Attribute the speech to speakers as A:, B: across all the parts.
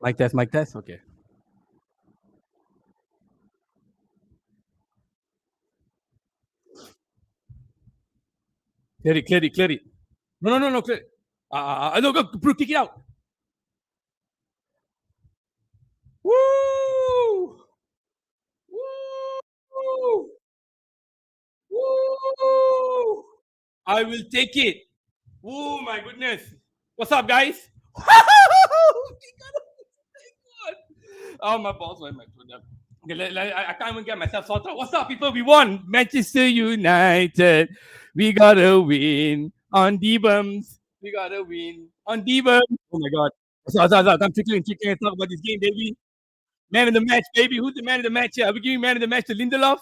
A: Mic test, mic test. Okay. Clear it, clear it, clear it. No, no, no, no, clear it. No, go, bro, kick it out. Woo! Woo! Woo! I will take it. Oh my goodness. What's up, guys? Oh, my balls, my foot. Okay, I can't even get myself sorted. What's up, people? We won. Manchester United. We gotta win on D-Bums. We gotta win on D-Bums. Oh my God. I'm trickling. Talk about this game, baby. Man of the match, baby. Who's the man of the match here? Are we giving man of the match to Lindelof?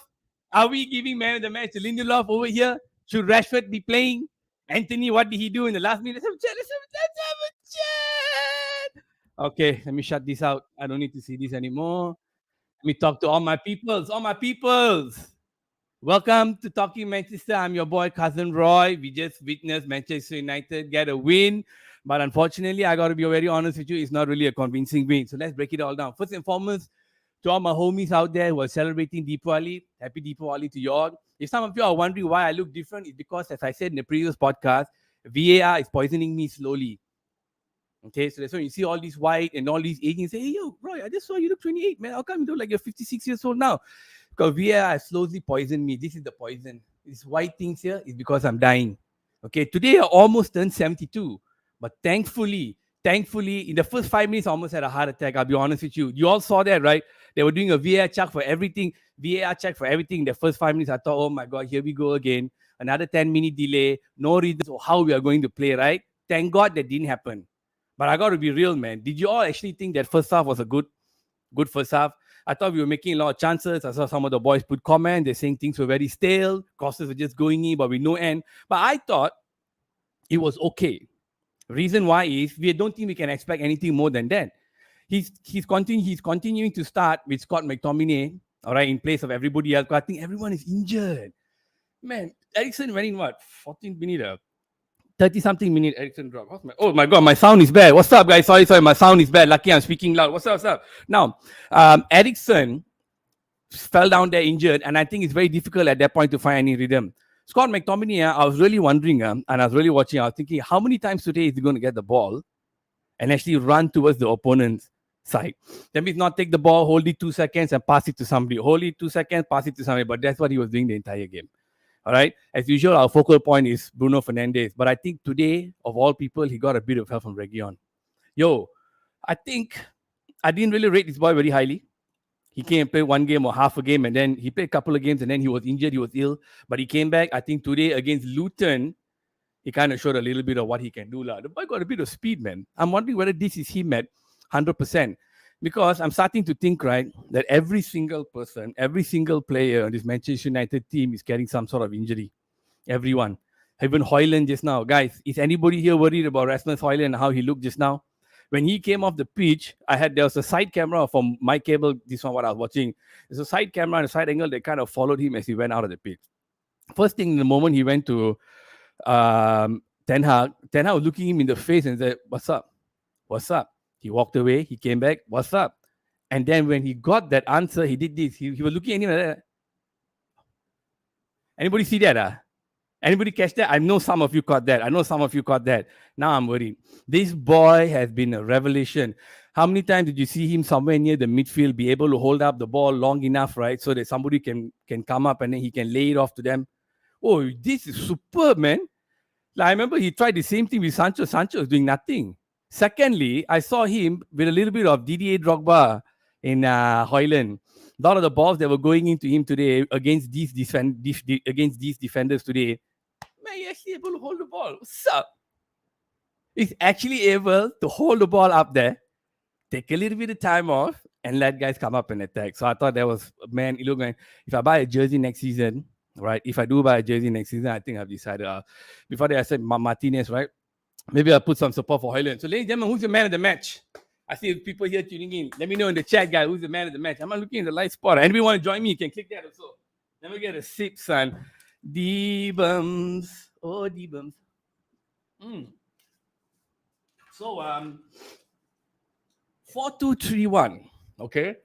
A: Are we giving man of the match to Lindelof over here? Should Rashford be playing? Anthony, what did he do in the last minute? Let's have a chat. Okay, let me shut this out. I don't need to see this anymore. Let me talk to all my peoples. All my peoples. Welcome to Talking Manchester. I'm your boy, Cousin Roy. We just witnessed Manchester United get a win. But unfortunately, I got to be very honest with you, it's not really a convincing win. So let's break it all down. First and foremost, to all my homies out there who are celebrating Deepavali, happy Deepavali to you all. If some of you are wondering why I look different, it's because, as I said in the previous podcast, VAR is poisoning me slowly. Okay, so that's why you see all these white and all these agents say, hey, yo, Roy, I just saw you look 28, man. How come you look like you're 56 years old now? Because VAR has slowly poisoned me. This is the poison. These white things here is because I'm dying. Okay, today I almost turned 72. But thankfully, in the first 5 minutes, I almost had a heart attack. I'll be honest with you. You all saw that, right? They were doing a VAR check for everything. VAR check for everything. In the first 5 minutes, I thought, oh my God, here we go again. Another 10-minute delay. No reason for how we are going to play, right? Thank God that didn't happen. But I got to be real, man. Did you all actually think that first half was a good first half? I thought we were making a lot of chances. I saw some of the boys put comments. They're saying things were very stale. Crosses were just going in, but with no end. But I thought it was okay. Reason why is we don't think we can expect anything more than that. He's continuing to start with Scott McTominay, all right, in place of everybody else. I think everyone is injured. Man, Ericsson went in what 14 minutes, 30 something minute Ericsson drop. Oh my God, my sound is bad. What's up, guys? Sorry, my sound is bad. Lucky I'm speaking loud. What's up? Now, Ericsson fell down there injured, and I think it's very difficult at that point to find any rhythm. Scott McTominay, I was really wondering, and I was really watching, I was thinking, how many times today is he going to get the ball and actually run towards the opponent's side? That means not take the ball, hold it 2 seconds and pass it to somebody. Hold it 2 seconds, pass it to somebody. But that's what he was doing the entire game. All right. As usual, our focal point is Bruno Fernandes. But I think today, of all people, he got a bit of help from Region. Yo, I think I didn't really rate this boy very highly. He came and played one game or half a game, and then he played a couple of games, and then he was injured, he was ill. But he came back. I think today against Luton, he kind of showed a little bit of what he can do. The boy got a bit of speed, man. I'm wondering whether this is him at 100%. Because I'm starting to think, right, that every single person, every single player on this Manchester United team is getting some sort of injury. Everyone. Even Højlund just now. Guys, is anybody here worried about Rasmus Højlund and how he looked just now? When he came off the pitch, there was a side camera from my cable. This one, what I was watching. There's a side camera and a side angle that kind of followed him as he went out of the pitch. First thing, the moment he went to Ten Hag was looking him in the face and said, "What's up? What's up?" He walked away. He came back. "What's up?" And then when he got that answer, he did this. He was looking at him like that. Anybody see that? Anybody catch that? I know some of you caught that. Now I'm worried. This boy has been a revelation. How many times did you see him somewhere near the midfield be able to hold up the ball long enough, right? So that somebody can come up and then he can lay it off to them. Oh, this is superb, man. Like, I remember he tried the same thing with Sancho. Sancho was doing nothing. Secondly, I saw him with a little bit of Didier Drogba in Højlund. A lot of the balls that were going into him today against these defenders today, man, he's actually able to hold the ball. What's up? He's actually able to hold the ball up there, take a little bit of time off, and let guys come up and attack. So I thought that was, man, look, man, if I buy a jersey next season, right? If I do buy a jersey next season, I think I've decided. Before that, I said Martinez, right? Maybe I'll put some support for Højlund. So, ladies and gentlemen, who's the man of the match? I see people here tuning in. Let me know in the chat, guys, who's the man of the match. I'm not looking in the light spot. Anybody want to join me? You can click that also. Let me get a sip, son. D-bums. Oh, D-bums. So, 4-2-3-1. Okay,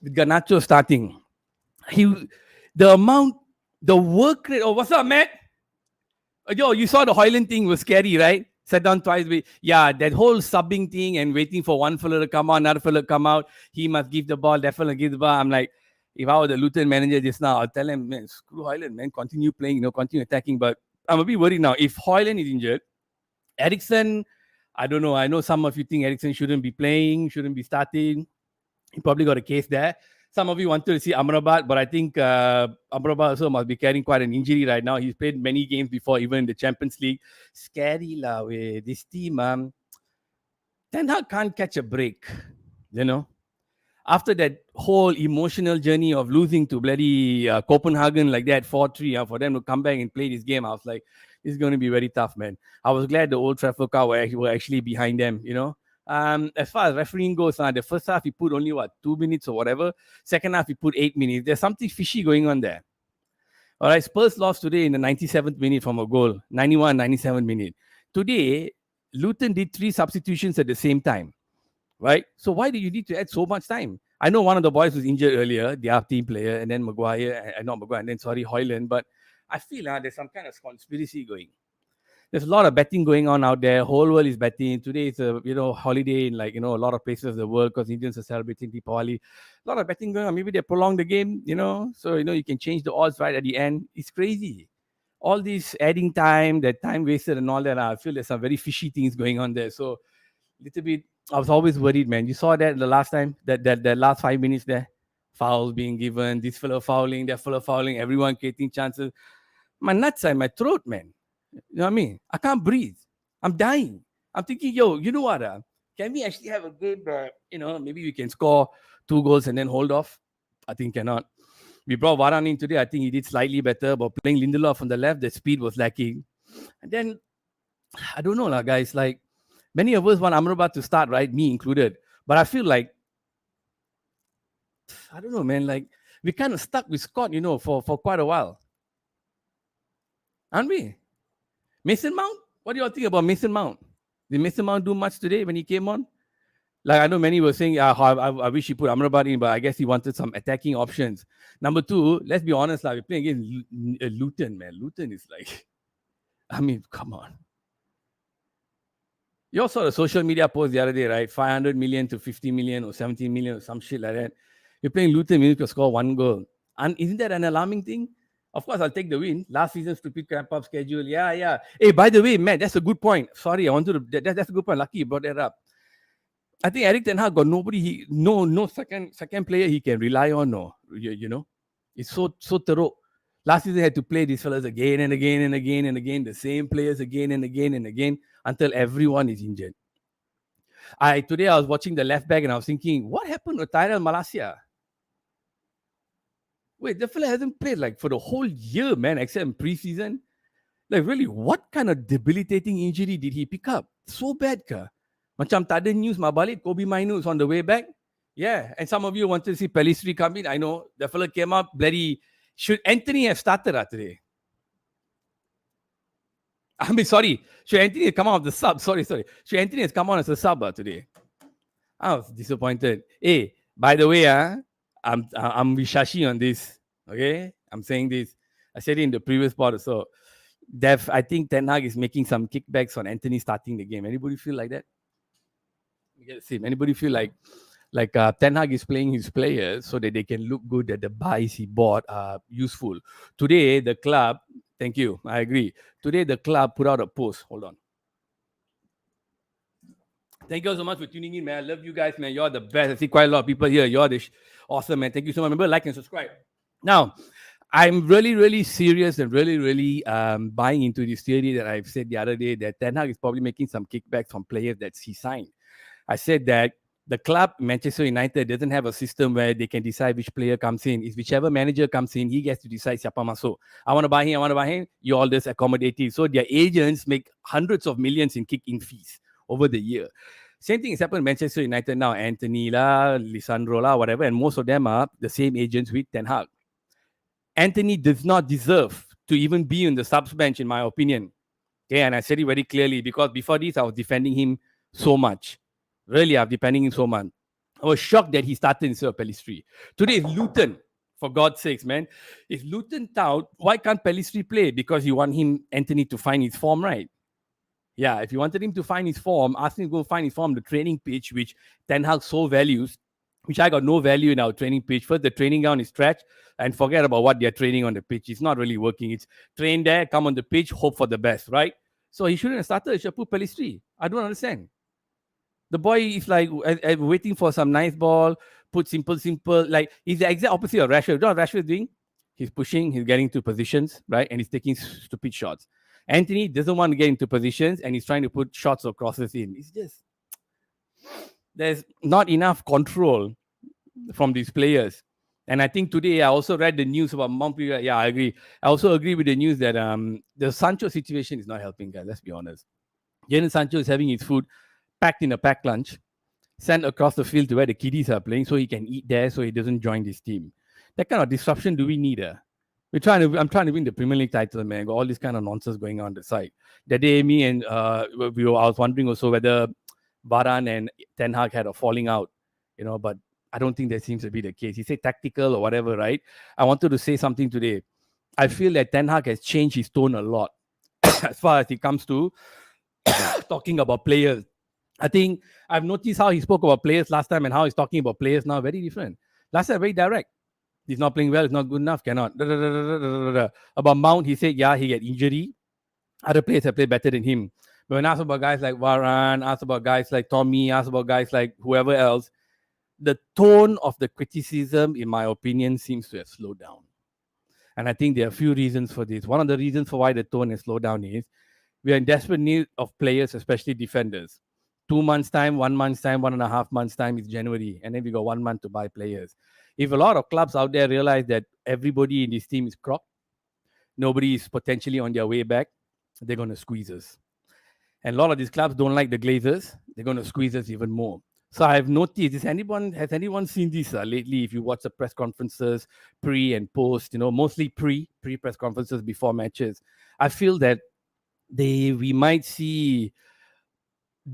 A: with Garnacho starting. He, the amount, the work rate. Oh, what's up, Matt? Yo, you saw the Hoyland thing was scary, right? Sat down twice. Yeah, that whole subbing thing and waiting for one fella to come out, another fella to come out. He must give the ball, that fella give the ball. I'm like, if I were the Luton manager just now, I'll tell him, man, screw Hoyland, man, continue playing, continue attacking. But I'm a bit worried now. If Hoyland is injured, Ericsson, I don't know. I know some of you think Ericsson shouldn't be playing, shouldn't be starting. He probably got a case there. Some of you wanted to see Amrabat, but I think Amrabat also must be carrying quite an injury right now. He's played many games before, even in the Champions League. Scary lah, way. This team, Ten Hag can't catch a break, After that whole emotional journey of losing to bloody Copenhagen like that, 4-3, for them to come back and play this game, I was like, this is going to be very tough, man. I was glad the Old Trafford crowd were actually behind them, As far as refereeing goes, the first half he put only 2 minutes or whatever. Second half he put 8 minutes. There's something fishy going on there. All right, Spurs lost today in the 97th minute from a goal, 91, 97th minute. Today, Luton did 3 substitutions at the same time, right? So why do you need to add so much time? I know one of the boys was injured earlier, the team player, and then Hoyland, but I feel there's some kind of conspiracy going. There's a lot of betting going on out there. Whole world is betting. Today is a holiday in a lot of places of the world because Indians are celebrating Deepavali. A lot of betting going on. Maybe they prolong the game, so you can change the odds right at the end. It's crazy. All this adding time, that time wasted and all that. I feel there's some very fishy things going on there. So little bit, I was always worried, man. You saw that the last time, that last 5 minutes there, fouls being given, this fellow fouling, that fellow fouling, everyone creating chances. My nuts are in my throat, man. You know what I mean? I can't breathe. I'm dying. I'm thinking, yo, you know what? Can we actually have a game where, maybe we can score 2 goals and then hold off? I think cannot. We brought Varane in today. I think he did slightly better, but playing Lindelof on the left, the speed was lacking. And then, I don't know, guys. Like, many of us want Amrabat to start, right? Me included. But I feel like, I don't know, man. Like, we kind of stuck with Scott, for quite a while. Aren't we? Mason Mount? What do you all think about Mason Mount? Did Mason Mount do much today when he came on? Like, I know many were saying, I wish he put Amrabat in, but I guess he wanted some attacking options. Number 2, let's be honest, we're playing against Luton, man. Luton is like, I mean, come on. You all saw the social media post the other day, right? 500 million to 50 million or 17 million or some shit like that. You're playing Luton, you need to score 1 goal. And isn't that an alarming thing? Of course, I'll take the win. Last season's stupid cramp-up schedule. Yeah. Hey, by the way, Matt, that's a good point. Sorry, I wanted to... That's a good point. Lucky you brought that up. I think Eric Ten Hag got nobody... No second player he can rely on, no. It's so thorough. Last season, he had to play these fellas again and again and again and again. The same players again and again and again until everyone is injured. Today, I was watching the left back and I was thinking, what happened to Tyrell Malacia? Wait, the fella hasn't played for the whole year, man, except in preseason. Really, what kind of debilitating injury did he pick up? So bad, ka? Macam tak ada news mabalik, Kobe Mainu is on the way back. Yeah, and some of you wanted to see Pellistri come in. I know, the fella came up, bloody... Should Anthony have started today? I mean, sorry. Should Anthony have come out of the sub? Sorry. Should Anthony have come on as a sub today? I was disappointed. Hey, by the way, I'm with Shashi on this. Okay? I'm saying this. I said it in the previous part. So, I think Ten Hag is making some kickbacks on Anthony starting the game. Anybody feel like that? Anybody feel like Ten Hag is playing his players so that they can look good, that the buys he bought are useful? Today, the club... Thank you. I agree. Today, the club put out a post. Hold on. Thank you so much for tuning in, man. I love you guys, man. You're the best. I see quite a lot of people here. You're awesome, man. Thank you so much. Remember, like and subscribe. Now, I'm really, really serious and really, really buying into this theory that I've said the other day that Ten Hag is probably making some kickbacks from players that he signed. I said that the club, Manchester United, doesn't have a system where they can decide which player comes in. It's whichever manager comes in, he gets to decide siapa masuk. I want to buy him. You all just accommodate it. So their agents make hundreds of millions in kick-in fees over the year. Same thing is happening in Manchester United now. Anthony la, Lisandro la, whatever. And most of them are the same agents with Ten Hag. Anthony does not deserve to even be on the subs bench, in my opinion. Okay, and I said it very clearly because before this, I was defending him so much. Really, I'm defending him so much. I was shocked that he started instead of Pellistri. Today is Luton. For God's sakes, man. If Luton out, why can't Pellistri play? Because you want him, Anthony, to find his form, right? Yeah, if you wanted him to find his form, ask him to go find his form, the training pitch, which Ten Hag so values, which I got no value in our training pitch. First, the training ground is stretch, and forget about what they're training on the pitch. It's not really working. It's train there, come on the pitch, hope for the best, right? So he shouldn't have started. He should put Pellistri. I don't understand. The boy is like waiting for some nice ball, put simple. Like he's the exact opposite of Rashford. You know what Rashford is doing? He's pushing, he's getting to positions, right? And he's taking stupid shots. Anthony doesn't want to get into positions and he's trying to put shots or crosses in. It's just, there's not enough control from these players. And I think today I also read the news about Montpellier. Yeah, I agree. I also agree with the news that the Sancho situation is not helping, guys. Let's be honest. Jadon Sancho is having his food packed in a packed lunch, sent across the field to where the kiddies are playing so he can eat there so he doesn't join this team. That kind of disruption do we need? I'm trying to win the Premier League title, man. Got all this kind of nonsense going on the side. That day, me and I was wondering also whether Varane and Ten Hag had a falling out, but I don't think that seems to be the case. He said tactical or whatever, right? I wanted to say something today. I feel that Ten Hag has changed his tone a lot as far as it comes to talking about players. I think I've noticed how he spoke about players last time and how he's talking about players now very different. Last time, very direct. He's not playing well. It's not good enough. Cannot. About Mount, he said, yeah, he had injury. Other players have played better than him. But when asked about guys like Varane, asked about guys like Tommy, asked about guys like whoever else, the tone of the criticism, in my opinion, seems to have slowed down. And I think there are a few reasons for this. One of the reasons for why the tone has slowed down is we are in desperate need of players, especially defenders. 2 months' time, 1 month's time, 1.5 months' time is January. And then we got 1 month to buy players. If a lot of clubs out there realize that everybody in this team is crop, nobody is potentially on their way back, they're going to squeeze us. And a lot of these clubs don't like the Glazers. They're going to squeeze us even more. So I've noticed, has anyone seen this lately? If you watch the press conferences, pre and post, mostly pre-press conferences before matches, I feel that we might see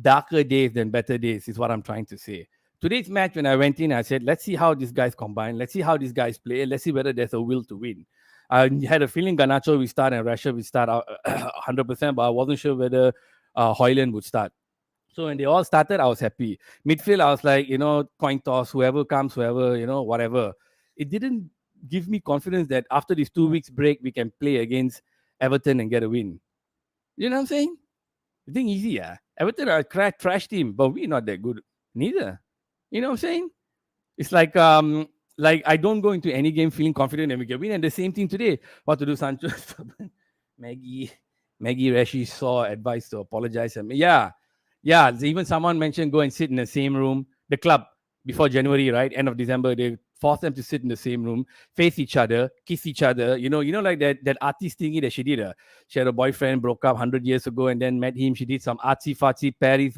A: darker days than better days, is what I'm trying to say. Today's match, when I went in, I said, let's see how these guys combine. Let's see how these guys play. Let's see whether there's a will to win. I had a feeling Garnacho will start and Rashford will start 100%, but I wasn't sure whether Højlund would start. So when they all started, I was happy. Midfield, I was like, coin toss, whoever comes, whoever, whatever. It didn't give me confidence that after this 2 weeks break, we can play against Everton and get a win. You know what I'm saying? You think easy, yeah? Everton are a trash team, but we're not that good. Neither. You know what I'm saying? It's like I don't go into any game feeling confident that we can win. And the same thing today. What to do, Sancho? Maggie Rashi saw advice to apologize. Yeah. Even someone mentioned go and sit in the same room. The club before January, right? End of December, they forced them to sit in the same room, face each other, kiss each other. Like that artist thingy that she did. She had a boyfriend, broke up 100 years ago, and then met him. She did some artsy-fartsy Paris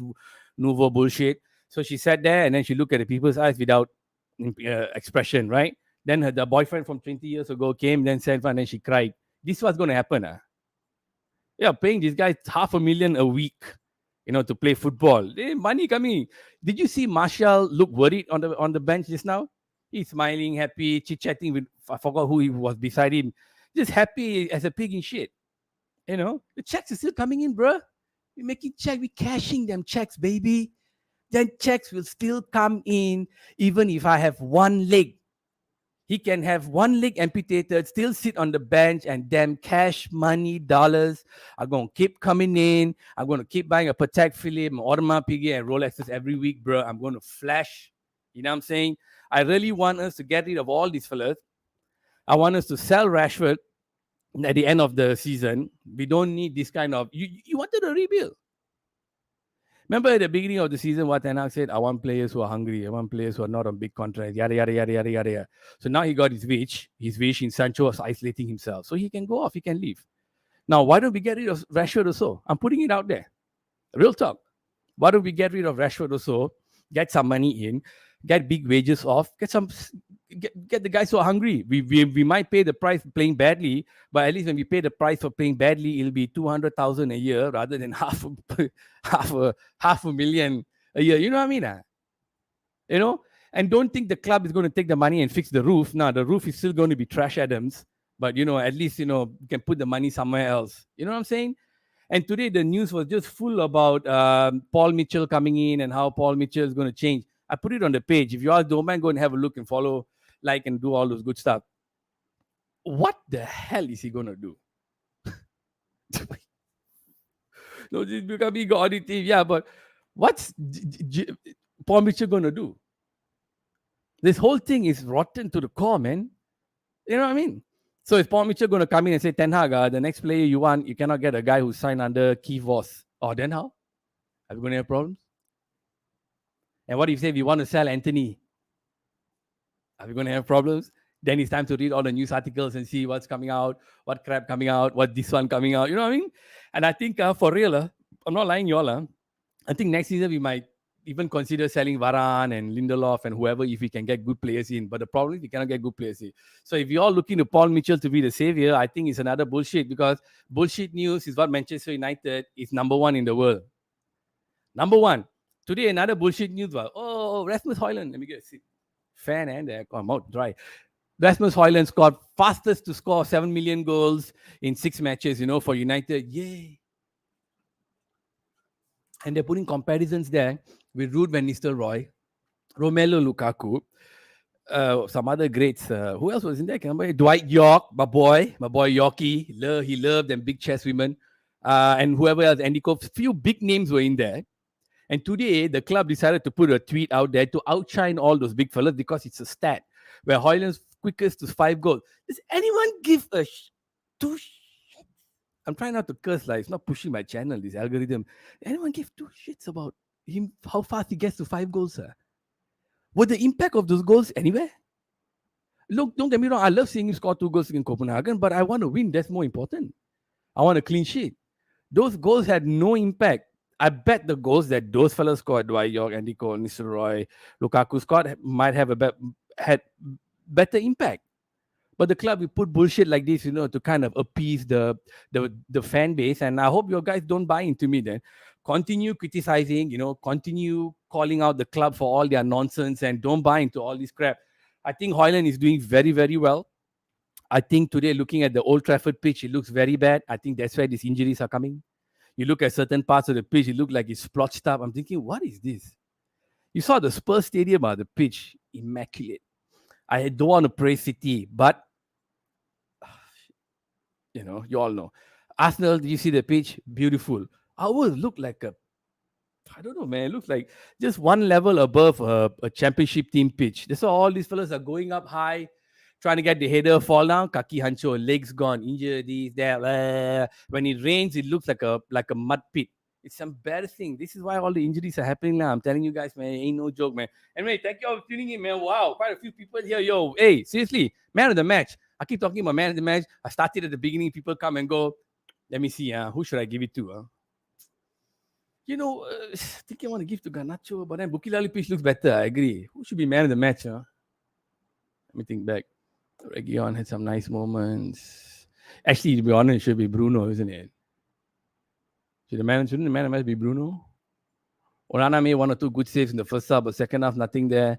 A: Nouveau bullshit. So she sat there and then she looked at the people's eyes without expression, right? Then the boyfriend from 20 years ago came, then said, and then she cried. This was going to happen. Yeah, paying these guys $500,000 a week, to play football. Money coming. Did you see Martial look worried on the bench just now? He's smiling, happy, chit-chatting with, I forgot who he was beside him. Just happy as a pig in shit. The checks are still coming in, bro. We're making checks. We're cashing them checks, baby. Then checks will still come in even if I have one leg. He can have one leg amputated, still sit on the bench, and damn cash, money, dollars are going to keep coming in. I'm going to keep buying a Patek Philippe, Audemars Piguet, and Rolexes every week, bro. I'm going to flash. You know what I'm saying? I really want us to get rid of all these fellas. I want us to sell Rashford at the end of the season. We don't need this kind of... You wanted a rebuild. Remember at the beginning of the season what Ten Hag said? I want players who are hungry. I want players who are not on big contracts. Yada, yada, yada, yada, yada. So now he got his wish. His wish in Sancho was isolating himself. So he can go off. He can leave. Now, why don't we get rid of Rashford also? I'm putting it out there. Real talk. Why don't we get rid of Rashford also? Get some money in. Get big wages off. Get the guys who are hungry. We might pay the price for playing badly, but at least when we pay the price for playing badly, it'll be 200,000 a year rather than half a million a year. You know what I mean? And don't think the club is going to take the money and fix the roof. No, the roof is still going to be Trash Adams. But, at least, you can put the money somewhere else. You know what I'm saying? And today the news was just full about Paul Mitchell coming in and how Paul Mitchell is going to change. I put it on the page. If you all don't mind, go and have a look and follow, like, and do all those good stuff. What the hell is he going to do? No, just becoming auditive. Yeah, but what's Paul Mitchell going to do? This whole thing is rotten to the core, man. You know what I mean? So is Paul Mitchell going to come in and say, Ten Hag, the next player you want, you cannot get a guy who signed under Keith Voss? Oh, then how? Are we going to have problems? And what if you say we want to sell Anthony? Are we going to have problems? Then it's time to read all the news articles and see what's coming out, what crap coming out, what this one coming out. You know what I mean? And I think for real, I'm not lying, y'all. I think next season we might even consider selling Varane and Lindelof and whoever if we can get good players in. But the problem is we cannot get good players in. So if you're all looking to Paul Mitchell to be the savior, I think it's another bullshit, because bullshit news is what Manchester United is number one in the world. Number one. Today, another bullshit news was, Rasmus Højlund. Let me get a sip. Fan and there, come out dry. Rasmus Højlund scored fastest to score 7 million goals in 6 matches, for United. Yay. And they're putting comparisons there with Ruud van Nistelrooy, Romelu Lukaku, some other greats. Who else was in there? Dwight York, my boy Yorkie. He loved them big chest women. And whoever else, Andy Cole. Few big names were in there. And today, the club decided to put a tweet out there to outshine all those big fellas, because it's a stat where Højlund's quickest to 5 goals. Does anyone give a two shits? I'm trying not to curse, like, it's not pushing my channel, this algorithm. Anyone give 2 shits about him, how fast he gets to 5 goals, sir? Were the impact of those goals anywhere? Look, don't get me wrong, I love seeing him score 2 goals in Copenhagen, but I want to win. That's more important. I want a clean sheet. Those goals had no impact. I bet the goals that those fellas scored, Dwight York, Andy Cole, Nistelrooy, Lukaku scored, might have had better impact. But the club will put bullshit like this, to kind of appease the fan base. And I hope your guys don't buy into me then. Continue criticizing, continue calling out the club for all their nonsense, and don't buy into all this crap. I think Højlund is doing very, very well. I think today, looking at the Old Trafford pitch, it looks very bad. I think that's where these injuries are coming. You look at certain parts of the pitch, it looked like it's splotched up. I'm thinking, what is this? You saw the Spurs Stadium, the pitch, immaculate. I don't want to praise City, but, you all know. Arsenal, do you see the pitch? Beautiful. Ours look like I don't know, man. It looks like just one level above a championship team pitch. That's why all these fellas are going up high, trying to get the header, fall down, kaki hancho, legs gone, injured, this, that. When it rains, it looks like a mud pit. It's embarrassing. This is why all the injuries are happening now. I'm telling you guys, man, ain't no joke, man. Anyway, thank you all for tuning in, man. Wow, quite a few people here. Yo, hey, seriously, man of the match. I keep talking about man of the match. I started at the beginning. People come and go. Let me see. Who should I give it to? I think I want to give to Garnacho, but then Bukilali pitch looks better. I agree. Who should be man of the match? Let me think back. Region had some nice moments. Actually, to be honest, it should be Bruno, isn't it? Shouldn't the man of the match be Bruno? Orana made 1 or 2 good saves in the first half, but second half, nothing there.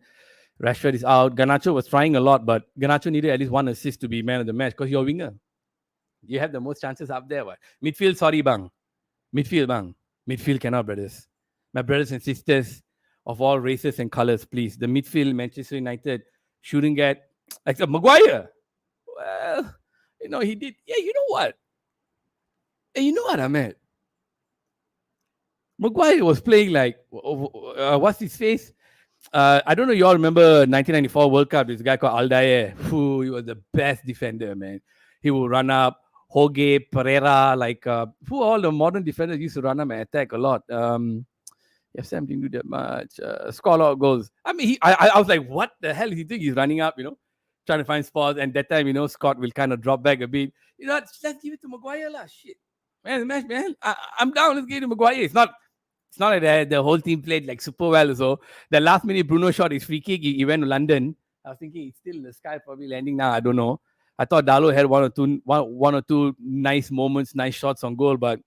A: Rashford is out. Garnacho was trying a lot, but Garnacho needed at least 1 assist to be man of the match, because you're a winger. You have the most chances up there. What? Midfield, sorry, bang. Midfield, bang. Midfield cannot, brothers. My brothers and sisters of all races and colors, please. The midfield, Manchester United, shouldn't get... Like Maguire. Well, he did. Yeah, you know what? And you know what, Ahmed? Maguire was playing like, what's his face? I don't know, you all remember 1994 World Cup, this guy called Aldair. He was the best defender, man. He would run up, Hoge, Pereira, all the modern defenders used to run up and attack a lot. Yes, Sam didn't do that much. Score a lot of goals. I mean, I was like, what the hell is he doing? He's running up, trying to find spots. And that time, Scott will kind of drop back a bit. Let's give it to Maguire lah. Shit. Man, the match, man. I'm down. Let's give it to Maguire. It's not like the whole team played like super well. So the last minute Bruno shot his free kick. He went to London. I was thinking it's still in the sky, probably landing now. I don't know. I thought Dalo had one or two nice moments, nice shots on goal. But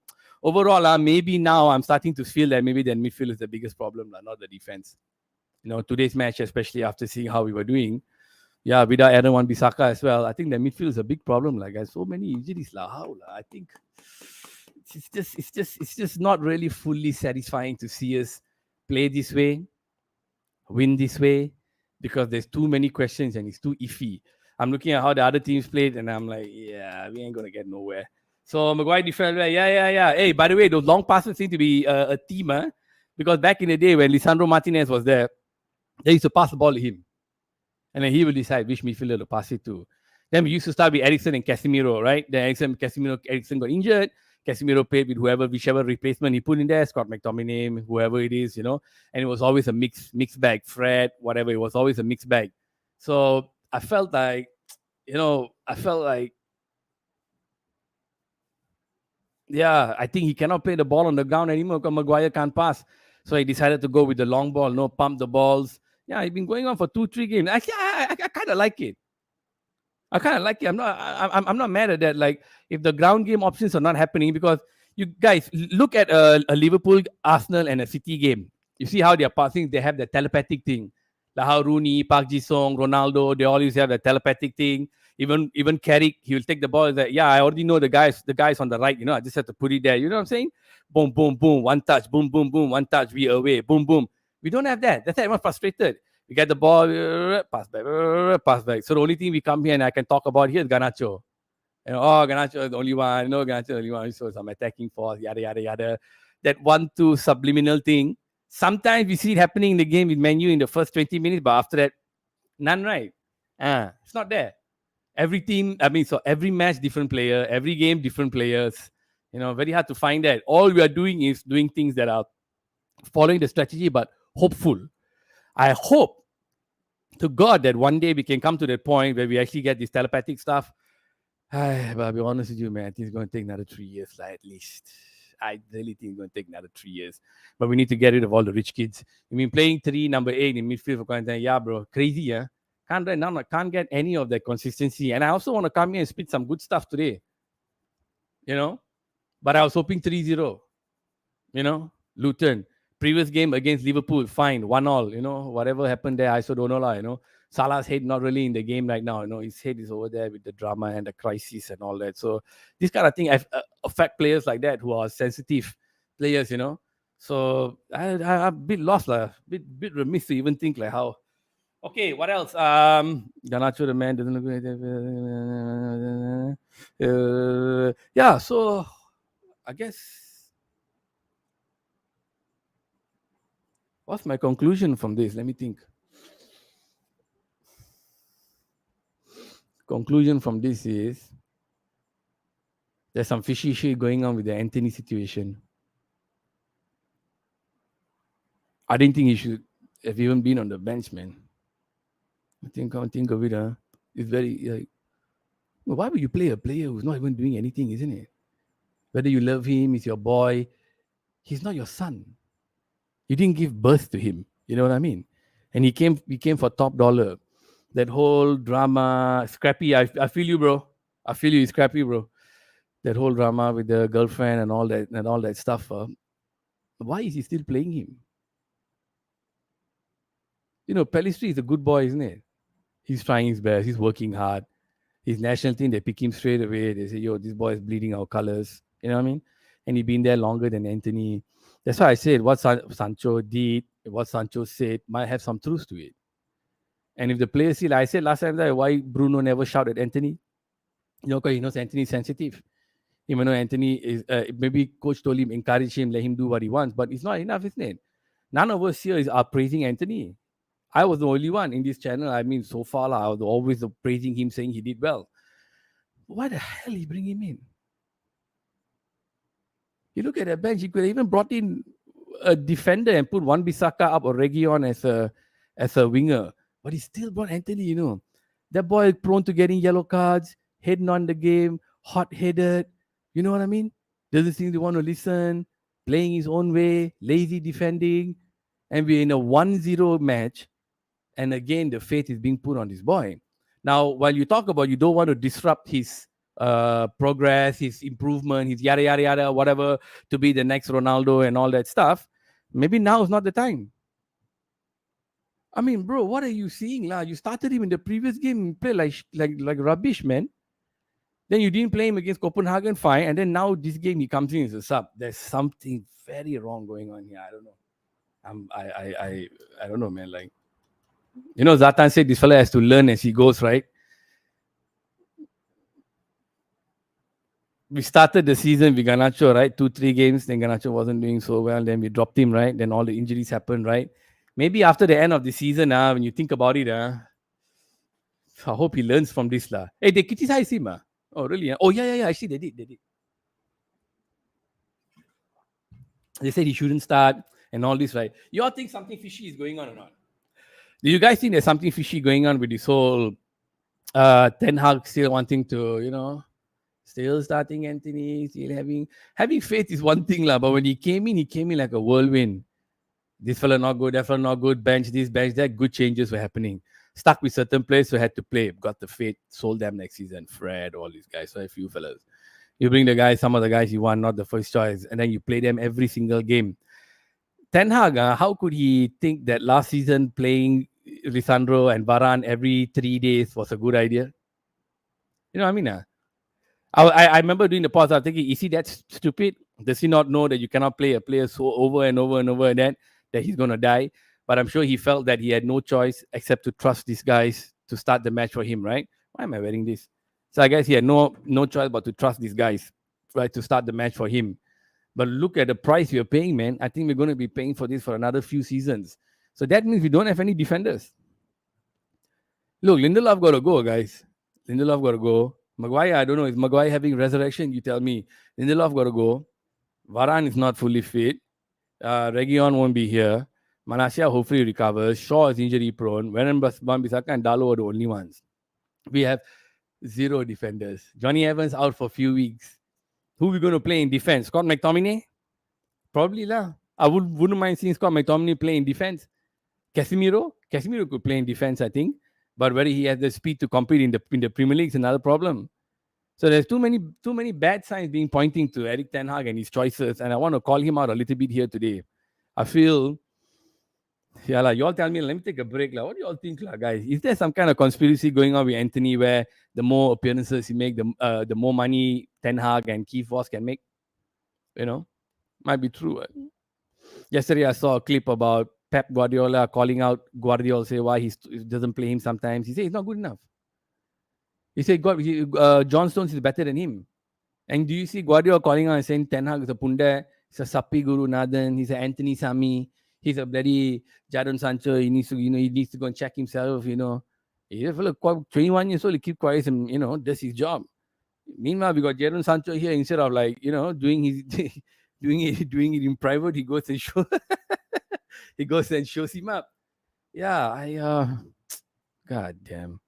A: overall, maybe now I'm starting to feel that maybe the midfield is the biggest problem, not the defense. Today's match, especially after seeing how we were doing. Yeah, without Aaron Wan-Bissaka as well, I think the midfield is a big problem. Like, so many injuries, lah. How, lah? I think it's just not really fully satisfying to see us play this way, win this way, because there's too many questions and it's too iffy. I'm looking at how the other teams played, and I'm like, yeah, we ain't gonna get nowhere. So Maguire defended well. Yeah. Hey, by the way, those long passes seem to be a theme, huh? Because back in the day when Lisandro Martinez was there, they used to pass the ball to him, and then he will decide which midfielder to pass it to. Then we used to start with Ericsson and Casemiro, right? Then Ericsson got injured. Casemiro played with whichever replacement he put in there, Scott McTominay, whoever it is, and it was always a mixed bag. Fred, whatever, it was always a mixed bag. So I felt like, yeah, I think he cannot play the ball on the ground anymore because Maguire can't pass. So he decided to go with the long ball, pump the balls. Yeah, it's been going on for 2-3 games. Actually, I kind of like it. I'm not mad at that. Like, if the ground game options are not happening, because you guys look at a Liverpool, Arsenal, and a City game. You see how they're passing. They have the telepathic thing. Like how Rooney, Park Ji-sung, Ronaldo, they always have the telepathic thing. Even Carrick, he will take the ball. Like, yeah, I already know the guys on the right. I just have to put it there. You know what I'm saying? Boom, boom, boom, one touch. Boom, boom, boom, one touch. We away. Boom, boom. We don't have that. That's why everyone's frustrated. We get the ball, pass back, pass back. So the only thing we come here and I can talk about here is Garnacho. Garnacho is the only one. Garnacho is the only one. So some attacking force, yada, yada, yada. That 1-2 subliminal thing. Sometimes we see it happening in the game with Man U in the first 20 minutes, but after that, none, right? It's not there. Every team, so every match, different player. Every game, different players. Very hard to find that. All we are doing is doing things that are following the strategy, but hopeful. I hope to God that one day we can come to that point where we actually get this telepathic stuff. But I'll be honest with you, man, I think it's going to take another 3 years, like, at least. I really think it's going to take another 3 years. But we need to get rid of all the rich kids. Playing 3, number 8 in midfield for quarantine. Yeah, bro, crazy, yeah. Can't get any of that consistency. And I also want to come here and spit some good stuff today. But I was hoping 3-0. Luton. Previous game against Liverpool, fine, 1-1. Whatever happened there, I also don't know. Salah's head not really in the game right now. His head is over there with the drama and the crisis and all that. So this kind of thing affect players like that who are sensitive players. So I'm a bit lost, bit remiss to even think like how. Okay, what else? Garnacho, the man doesn't look. Yeah, so I guess. What's my conclusion from this? Let me think. Conclusion from this is there's some fishy shit going on with the Anthony situation. I didn't think he should have even been on the bench, man. I think of it, it's very like, why would you play a player who's not even doing anything, isn't it? Whether you love him, he's your boy, he's not your son. You didn't give birth to him. You know what I mean? And he came for top dollar. That whole drama, Scrappy, I feel you, bro. I feel you, Scrappy, bro. That whole drama with the girlfriend and all that stuff. Why is he still playing him? Pellistri is a good boy, isn't it? He's trying his best. He's working hard. His national team, they pick him straight away. They say, yo, this boy is bleeding our colors. You know what I mean? And he's been there longer than Anthony. That's why I said what Sancho did, what Sancho said might have some truth to it. And if the players see, like I said last time, that why Bruno never shouted at Anthony? Because he knows Anthony is sensitive. Even though Anthony is, maybe coach told him, encourage him, let him do what he wants, but it's not enough, isn't it? None of us here are praising Anthony. I was the only one in this channel. So far, I was always praising him, saying he did well. Why the hell he bring him in? You look at that bench, he could have even brought in a defender and put Wan-Bissaka up or Reguilon as a winger. But he still brought Anthony, That boy is prone to getting yellow cards, heading on the game, hot-headed. You know what I mean? Doesn't seem to want to listen, playing his own way, lazy defending. And we're in a 1-0 match. And again, the faith is being put on this boy. Now, while you talk about you don't want to disrupt his progress, his improvement, his yada, yada, yada, whatever, to be the next Ronaldo and all that stuff, maybe now is not the time. I mean, bro, what are you seeing, lah? You started him in the previous game and play like rubbish, man. Then you didn't play him against Copenhagen, fine, and then now this game he comes in as a sub. There's something very wrong going on here. I don't know. I don't know, man. Like, Zatan said this fella has to learn as he goes, right? We started the season with Garnacho, right? 2-3 games, then Garnacho wasn't doing so well. Then we dropped him, right? Then all the injuries happened, right? Maybe after the end of the season, when you think about it, I hope he learns from this, lah. Hey, they criticize him, ah. Oh, really? Oh, yeah. Actually, they did. They said he shouldn't start and all this, right? You all think something fishy is going on or not? Do you guys think there's something fishy going on with this whole Ten Hag still wanting to, still starting Anthony, still having faith is one thing, lah. But when he came in like a whirlwind. This fella not good, that fella not good, bench this, bench that. Good changes were happening. Stuck with certain players who had to play. Got the faith, sold them next season. Fred, all these guys. So a few fellas. You bring the guys, some of the guys you want, not the first choice, and then you play them every single game. Ten Hag, how could he think that last season playing Lisandro and Varane every 3 days was a good idea? You know what I mean? I remember doing the pause. I was thinking, is he that stupid? Does he not know that you cannot play a player so over and over and over and that he's going to die? But I'm sure he felt that he had no choice except to trust these guys to start the match for him, right? Why am I wearing this? So I guess he had no choice but to trust these guys, right, to start the match for him. But look at the price you're paying, man. I think we're going to be paying for this for another few seasons. So that means we don't have any defenders. Look, Lindelof got to go, guys. Lindelof got to go. Maguire, I don't know. Is Maguire having resurrection? You tell me. Lindelof got to go. Varane is not fully fit. Reguilon won't be here. Manasia hopefully recovers. Shaw is injury prone. Wan-Bissaka and Dalo are the only ones. We have zero defenders. Johnny Evans out for a few weeks. Who are we going to play in defense? Scott McTominay? Probably lah. I wouldn't mind seeing Scott McTominay play in defense. Casemiro could play in defense, I think. But whether he has the speed to compete in the Premier League is another problem. So there's too many bad signs being pointing to Eric Ten Hag and his choices, and I want to call him out a little bit here today. I feel, yeah, you all tell me. Let me take a break, What do you all think, guys? Is there some kind of conspiracy going on with Anthony, where the more appearances he make, the more money Ten Hag and Keith Voss can make? Might be true. Yesterday I saw a clip about Pep Guardiola calling out Guardiola, say why he doesn't play him sometimes. He said he's not good enough. He said John Stones is better than him. And do you see Guardiola calling out and saying Ten Hag is a punda, he's a Sappi Guru Nathan, he's an Anthony Sami, he's a bloody Jadon Sancho, he needs to go and check himself, He's 21 years old, he keep quiet and does his job. Meanwhile, we got Jadon Sancho here, instead of doing his doing it in private, he goes and shows him up. Yeah, God damn.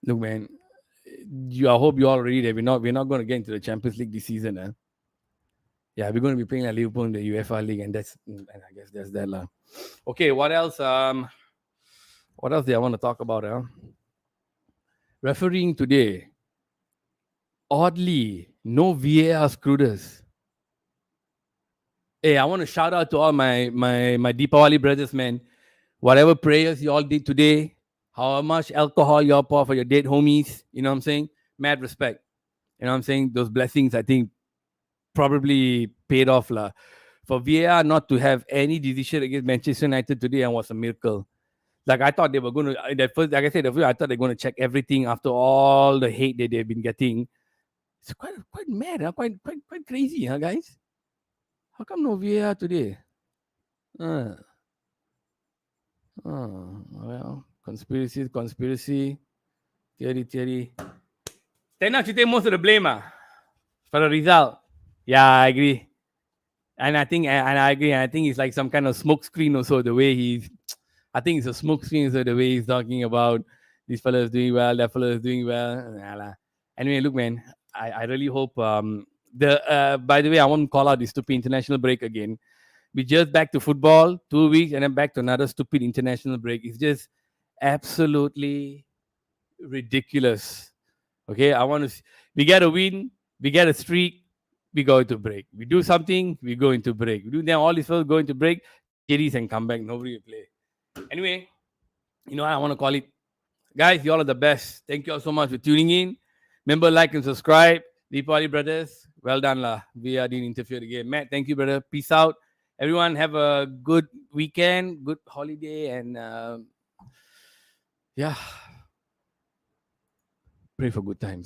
A: Look, man, I hope you all ready that we're not going to get into the Champions League this season. Yeah, we're going to be playing at Liverpool in the UEFA League, and I guess that's that. Okay, what else? What else do I want to talk about? Refereeing today. Oddly, no VAR screwed us. Hey, I want to shout out to all my Deepawali brothers, man. Whatever prayers you all did today, how much alcohol you all pour for your dead homies, you know what I'm saying? Mad respect. You know what I'm saying? Those blessings, I think, probably paid off. For VAR not to have any decision against Manchester United today was a miracle. Like, I thought they were going to, at first, like I said, I thought they were going to check everything after all the hate that they've been getting. It's quite mad, quite crazy, guys? How come no VAR today? Well, conspiracy. Theory. Ten Hag should take most of the blame for the result. Yeah, I agree. And I agree. And I think it's like some kind of smoke screen also, the way I think it's a smoke screen, so the way he's talking about this fellow is doing well, that fellow is doing well. Anyway, look, man, I really hope by the way, I want to call out the stupid international break again. We just back to football 2 weeks and then back to another stupid international break. It's just absolutely ridiculous. Okay, we get a win, we get a streak, we go into break. We do something, we go into break. We do then all these fellas go into break, series and come back. Nobody will play. Anyway, You know what I want to call it? Guys, you all are the best. Thank you all so much for tuning in. Remember, like and subscribe. Deepali brothers, well done lah. We are didn't interfere again. Matt, thank you, brother. Peace out. Everyone have a good weekend, good holiday, and yeah, pray for good times.